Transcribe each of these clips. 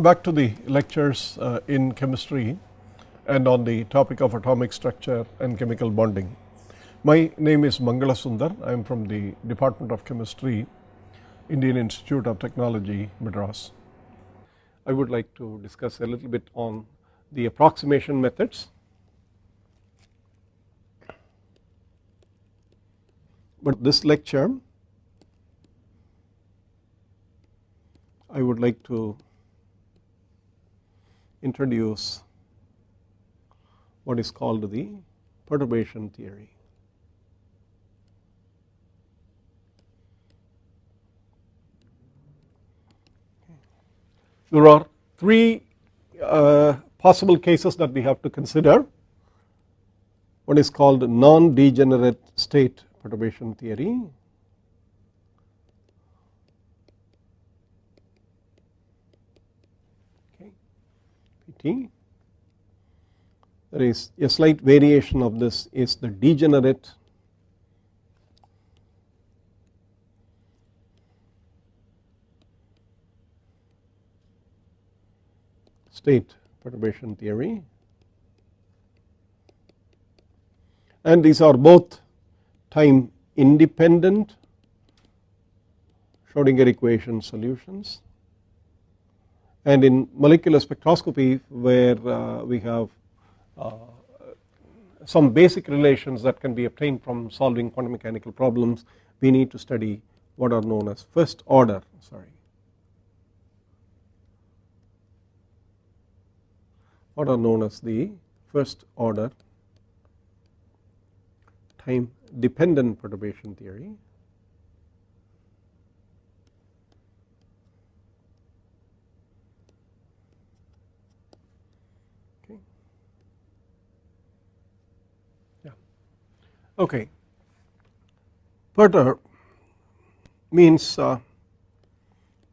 Welcome back to the lectures in chemistry and on the topic of atomic structure and chemical bonding. My name is Mangala Sundar. I am from the Department of Chemistry, Indian Institute of Technology, Madras. I would like to discuss a little bit on the approximation methods. But this lecture I would like to introduce what is called the perturbation theory. There are three possible cases that we have to consider. What is called non-degenerate state perturbation theory, PT. There is a slight variation of this is the degenerate state perturbation theory, and these are both time independent Schrodinger equation solutions. And in molecular spectroscopy, where we have some basic relations that can be obtained from solving quantum mechanical problems, we need to study what are known as first order time dependent perturbation theory. Okay, perturb means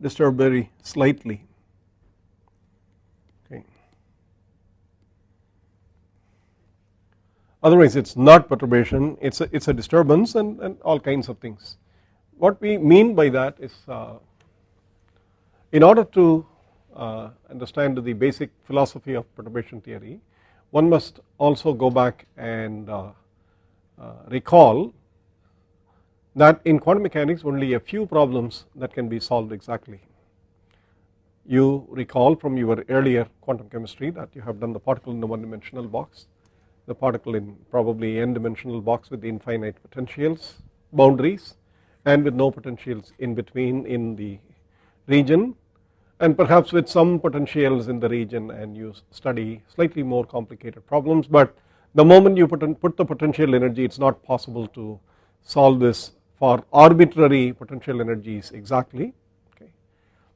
disturb very slightly. Okay. Otherwise, it's not perturbation. It's a disturbance and all kinds of things. What we mean by that is, in order to understand the basic philosophy of perturbation theory, one must also go back and recall that in quantum mechanics only a few problems that can be solved exactly. You recall from your earlier quantum chemistry that you have done the particle in the one dimensional box, the particle in probably n dimensional box with infinite potentials, boundaries, and with no potentials in between in the region, and perhaps with some potentials in the region, and you study slightly more complicated problems. But the moment you put the potential energy, it's not possible to solve this for arbitrary potential energies exactly. Okay.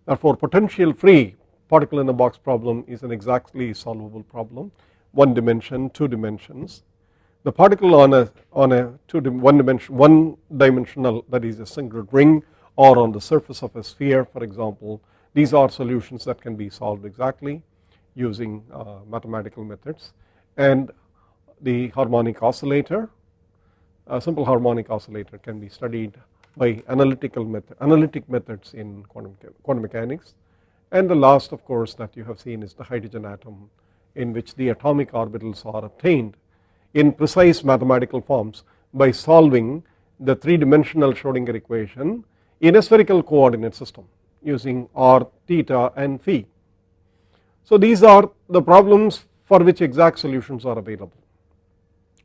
Therefore, potential free particle in a box problem is an exactly solvable problem, one dimension, two dimensions. The particle on a one dimensional, that is a single ring, or on the surface of a sphere, for example, these are solutions that can be solved exactly using mathematical methods. And the harmonic oscillator, a simple harmonic oscillator, can be studied by analytic methods in quantum mechanics. And the last, of course, that you have seen is the hydrogen atom, in which the atomic orbitals are obtained in precise mathematical forms by solving the three-dimensional Schrodinger equation in a spherical coordinate system using r, theta and phi. So these are the problems for which exact solutions are available.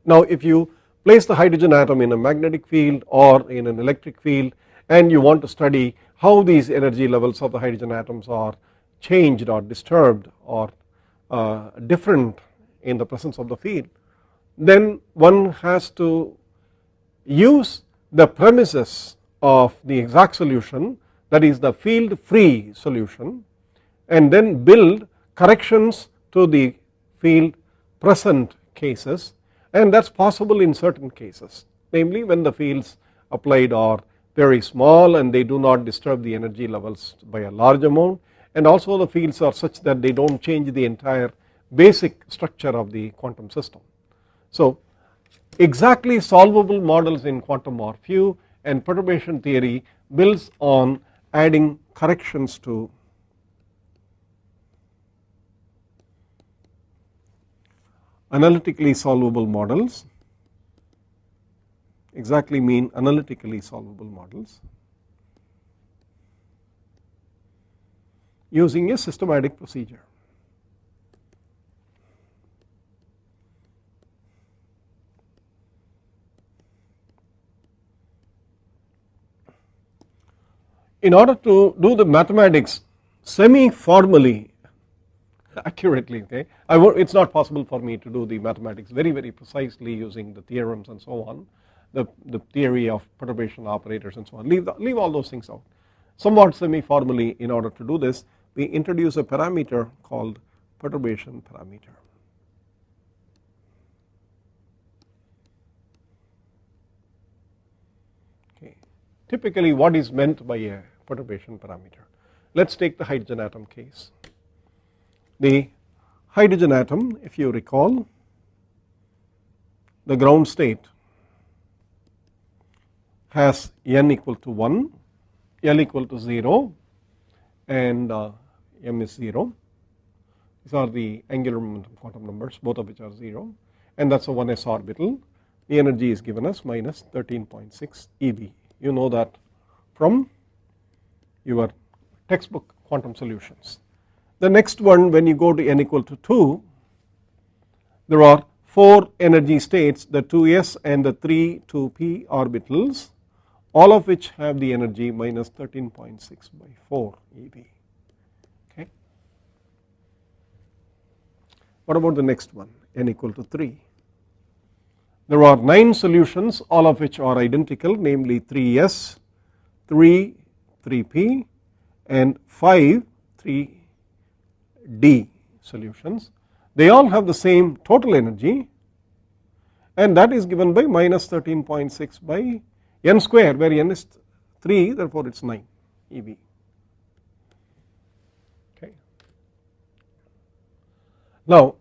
Now, if you place the hydrogen atom in a magnetic field or in an electric field, and you want to study how these energy levels of the hydrogen atoms are changed or disturbed or different in the presence of the field, then one has to use the premises of the exact solution, that is the field free solution, and then build corrections to the field present cases. And that is possible in certain cases, namely when the fields applied are very small and they do not disturb the energy levels by a large amount, and also the fields are such that they do not change the entire basic structure of the quantum system. So exactly solvable models in quantum are few, and perturbation theory builds on adding corrections to analytically solvable models, exactly mean analytically solvable models using a systematic procedure. In order to do the mathematics semi formally accurately, okay, it's not possible for me to do the mathematics very precisely using the theorems and so on, the theory of perturbation operators and so on, leave all those things out. Somewhat semi formally, in order to do this, we introduce a parameter called perturbation parameter. Okay. Typically what is meant by a perturbation parameter? Let us take the hydrogen atom case. The hydrogen atom, if you recall, the ground state has n equal to 1, L equal to 0 and m is 0. These are the angular momentum quantum numbers, both of which are 0, and that is a 1s orbital. The energy is given as minus 13.6 eV. You know that from your textbook quantum solutions. The next one, when you go to n equal to 2, there are 4 energy states, the 2s and the 3 2p orbitals, all of which have the energy minus 13.6 by 4 eV. Okay. What about the next one, n equal to 3? There are 9 solutions, all of which are identical, namely 3s, 3 3p and 5 3d solutions. They all have the same total energy, and that is given by minus 13.6 by n square, where n is 3, therefore it is 9 eV. Okay. Now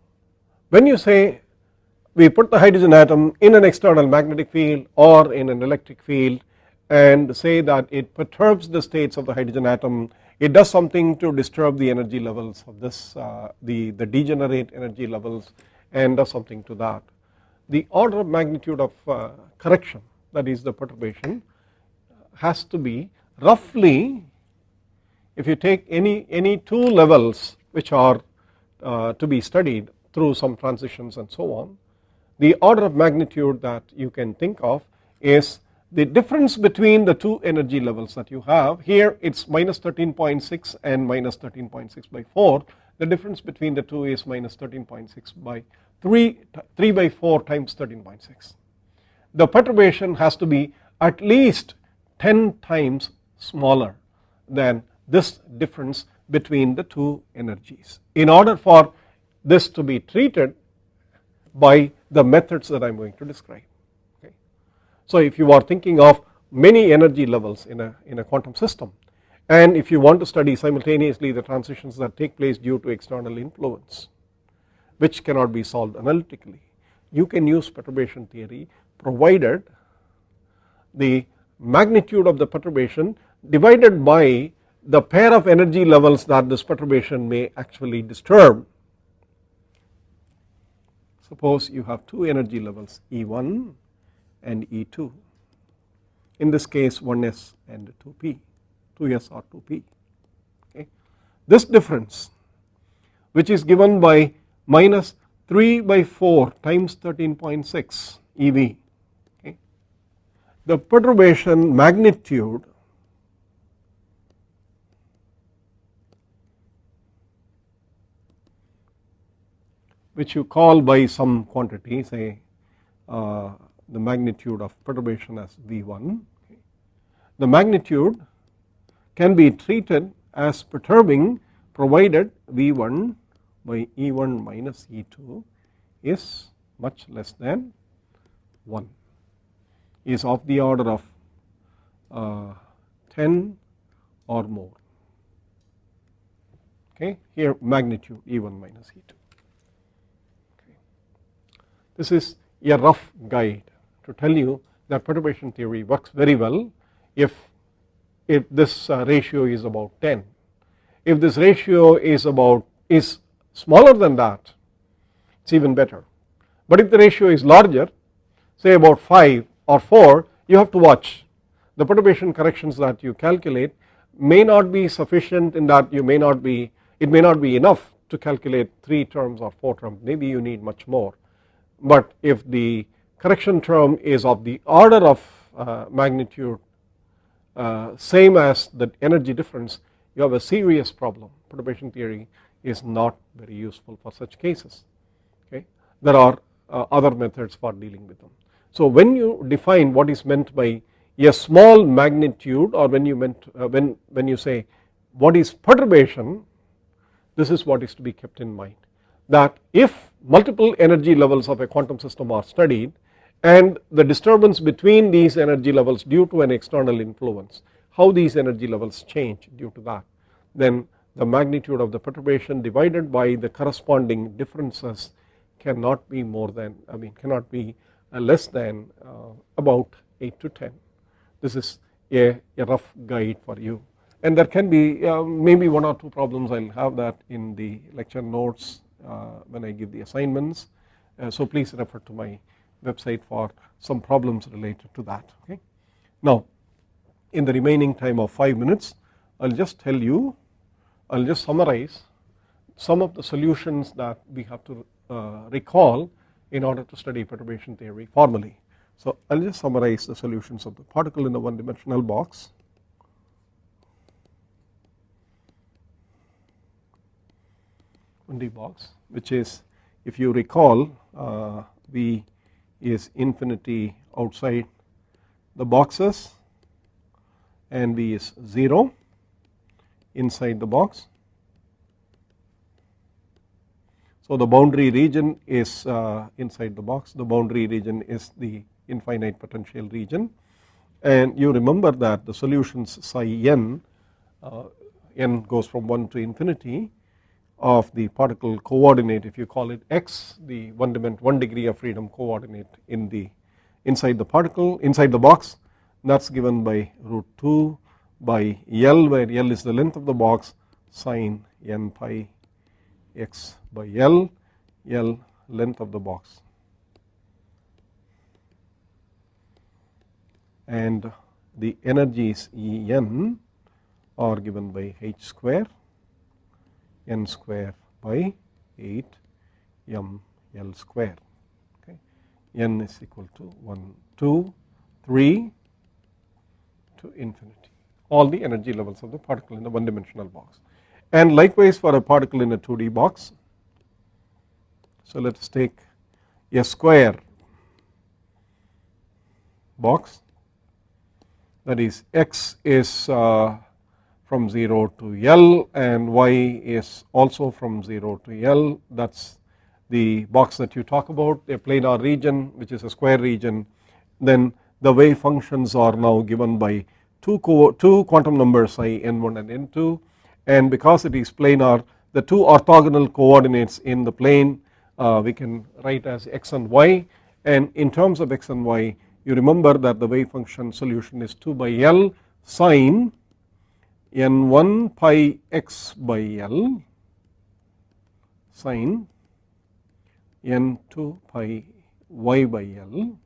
when you say we put the hydrogen atom in an external magnetic field or in an electric field and say that it perturbs the states of the hydrogen atom, it does something to disturb the energy levels of this, the degenerate energy levels, and does something to that. The order of magnitude of correction, that is the perturbation, has to be roughly, if you take any 2 levels which are to be studied through some transitions and so on, the order of magnitude that you can think of is the difference between the 2 energy levels that you have. Here it is minus 13.6 and minus 13.6 by 4. The difference between the 2 is minus 13.6 by 3 by 4 times 13.6. The perturbation has to be at least 10 times smaller than this difference between the 2 energies in order for this to be treated by the methods that I am going to describe. Okay. So if you are thinking of many energy levels in a quantum system, and if you want to study simultaneously the transitions that take place due to external influence, which cannot be solved analytically, you can use perturbation theory, provided the magnitude of the perturbation divided by the pair of energy levels that this perturbation may actually disturb. Suppose you have 2 energy levels, E1 and E2, in this case 1s and 2p, 2s or 2p. Okay. This difference, which is given by minus 3 by 4 times 13.6 eV, okay, the perturbation magnitude which you call by some quantity, say the magnitude of perturbation as V1, okay. The magnitude can be treated as perturbing provided V1 by E1 minus E2 is much less than 1, is of the order of 10 or more. Okay. Here magnitude E1 minus E2. This is a rough guide to tell you that perturbation theory works very well if this ratio is about 10. If this ratio is smaller than that, it's even better. but if the ratio is larger, say about 5 or 4, you have to watch. The perturbation corrections that you calculate may not be sufficient, in that it may not be enough to calculate 3 terms or 4 terms, maybe you need much more. But if the correction term is of the order of magnitude same as the energy difference, you have a serious problem. Perturbation theory is not very useful for such cases. Okay, there are other methods for dealing with them. So when you define what is meant by a small magnitude, or when you say what is perturbation, this is what is to be kept in mind, that if multiple energy levels of a quantum system are studied and the disturbance between these energy levels due to an external influence, how these energy levels change due to that, then the magnitude of the perturbation divided by the corresponding differences cannot be cannot be less than about 8 to 10. This is a rough guide for you, and there can be maybe 1 or 2 problems. I will have that in the lecture notes when I give the assignments, so please refer to my website for some problems related to that. Okay. Now in the remaining time of 5 minutes, I will just summarize some of the solutions that we have to recall in order to study perturbation theory formally. So I will just summarize the solutions of the particle in a one-dimensional box. Box, which is, if you recall, V is infinity outside the boxes and V is 0 inside the box. So the boundary region is inside the box, the boundary region is the infinite potential region, and you remember that the solutions psi n, n goes from 1 to infinity, of the particle coordinate, if you call it x, the one degree of freedom coordinate inside the particle, inside the box, that is given by √2 by L, where L is the length of the box, sine n pi x by L, L length of the box. And the energies En are given by h square n square by 8 m L square. Okay. N is equal to 1, 2, 3 to infinity, all the energy levels of the particle in the one-dimensional box. And likewise for a particle in a 2D box. So let us take a square box, that is x is from 0 to L and y is also from 0 to L. That is the box that you talk about, a planar region which is a square region. Then the wave functions are now given by two quantum numbers psi n1 and n2, and because it is planar, the 2 orthogonal coordinates in the plane we can write as x and y, and in terms of x and y you remember that the wave function solution is 2 by L sine n1 pi x by L sine n2 pi y by L,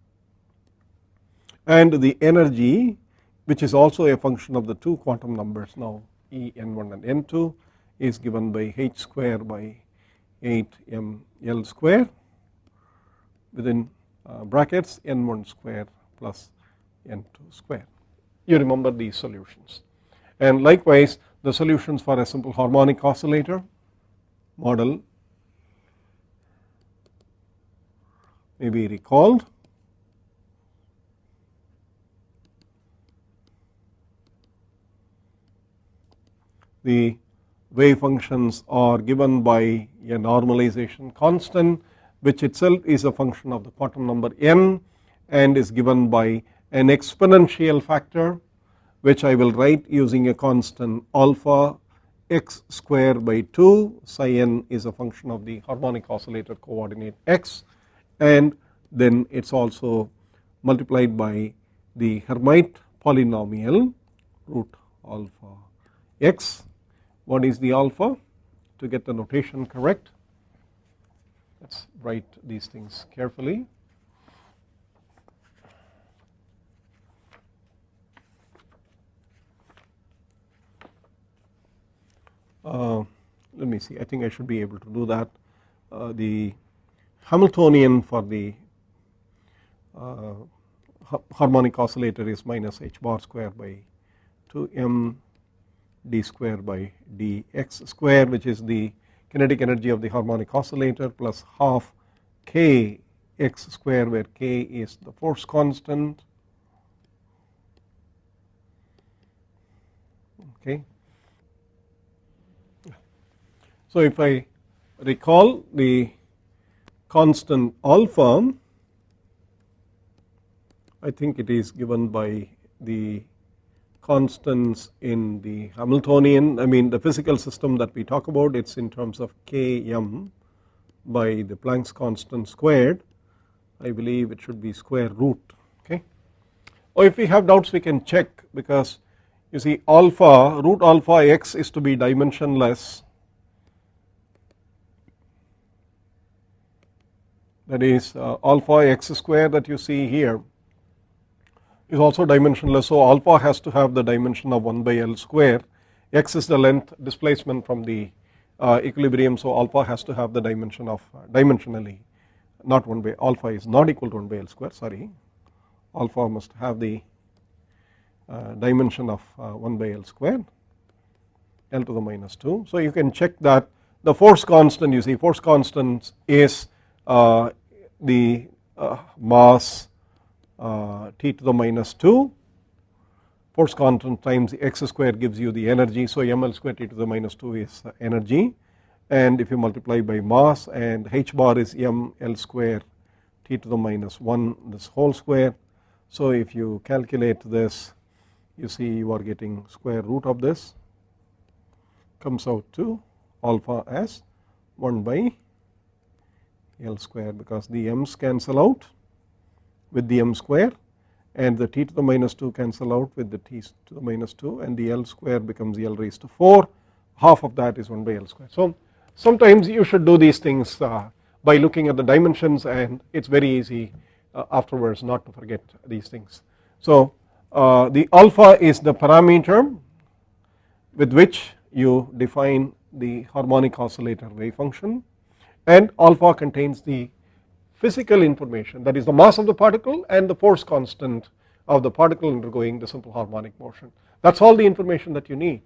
and the energy, which is also a function of the 2 quantum numbers now E n1 and n2, is given by h square by 8 m L square within brackets n1 square plus n2 square. You remember these solutions. And likewise the solutions for a simple harmonic oscillator model may be recalled. The wave functions are given by a normalization constant, which itself is a function of the quantum number n and is given by an exponential factor, which I will write using a constant alpha x square by 2. Psi n is a function of the harmonic oscillator coordinate x, and then it is also multiplied by the Hermite polynomial root alpha x. What is the alpha? To get the notation correct, that is write these things carefully. Let me see, I think I should be able to do that. The Hamiltonian for the harmonic oscillator is minus h bar square by 2m d square by dx square, which is the kinetic energy of the harmonic oscillator, plus half k x square, where k is the force constant. Okay. So if I recall the constant alpha, I think it is given by the constants in the Hamiltonian. I mean the physical system that we talk about, it's in terms of Km by the Planck's constant squared. I believe it should be square root. Okay. Or if we have doubts we can check, because you see alpha, root alpha x is to be dimensionless. That is alpha x square that you see here is also dimensionless. So alpha has to have the dimension of 1 by L square. X is the length displacement from the equilibrium, so alpha has to have the dimension of dimensionally not 1 by, alpha is not equal to 1 by L square, sorry, alpha must have the dimension of 1 by L square, L to the minus 2. So you can check that the force constant, you see force constant is the mass T to the minus 2, force constant times the x square gives you the energy, so ml square T to the minus 2 is energy, and if you multiply by mass, and h bar is ml square T to the minus 1 this whole square. So if you calculate this, you see you are getting square root of this, comes out to alpha as 1 by L square, because the m's cancel out with the m square, and the T to the minus 2 cancel out with the T to the minus 2, and the L square becomes L raised to 4, half of that is 1 by L square. So sometimes you should do these things by looking at the dimensions, and it's very easy afterwards not to forget these things. So the alpha is the parameter with which you define the harmonic oscillator wave function, and alpha contains the physical information, that is the mass of the particle and the force constant of the particle undergoing the simple harmonic motion. That's all the information that you need,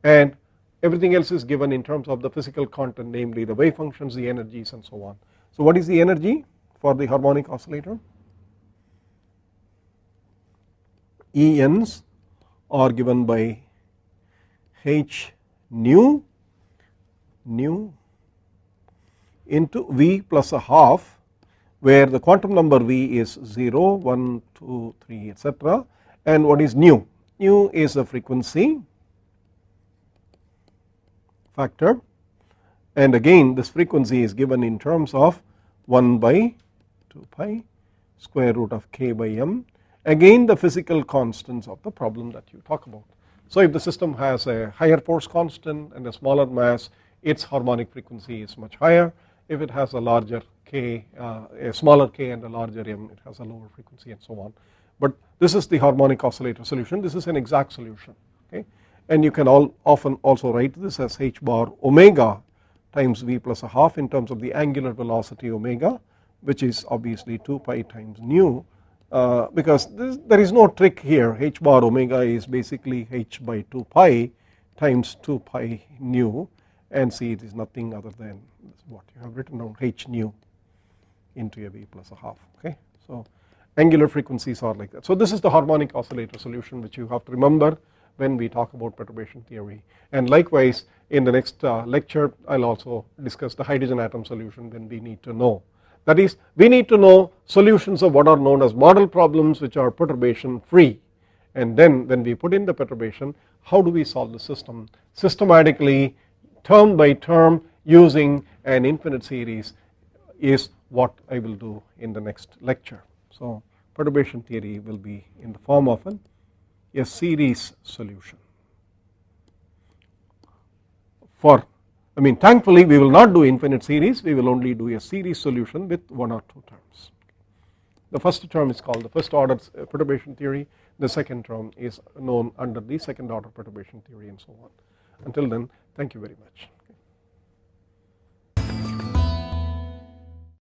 and everything else is given in terms of the physical content, namely the wave functions, the energies, and so on. So what is the energy for the harmonic oscillator? ENs are given by h nu into V plus a half, where the quantum number V is 0, 1, 2, 3, etc. And what is nu? Nu is the frequency factor, and again this frequency is given in terms of 1 by 2 pi square root of k by m, again the physical constants of the problem that you talk about. So if the system has a higher force constant and a smaller mass, its harmonic frequency is much higher. If it has a larger k, a smaller k and a larger m, it has a lower frequency, and so on. But this is the harmonic oscillator solution. This is an exact solution, okay? And you can often also write this as h bar omega times v plus a half in terms of the angular velocity omega, which is obviously 2 pi times nu, because there is no trick here. H bar omega is basically h by 2 pi times 2 pi nu, and see it is nothing other than what you have written down, h nu into a v plus a half. Okay, so angular frequencies are like that. So this is the harmonic oscillator solution, which you have to remember when we talk about perturbation theory. And likewise, in the next lecture, I'll also discuss the hydrogen atom solution when we need to know. That is, we need to know solutions of what are known as model problems, which are perturbation free. And then when we put in the perturbation, how do we solve the system systematically, term by term, using an infinite series, is what I will do in the next lecture. So perturbation theory will be in the form of a series solution for I mean thankfully we will not do infinite series, we will only do a series solution with 1 or 2 terms. The first term is called the first order perturbation theory, the second term is known under the second order perturbation theory and so on. Until then, thank you very much.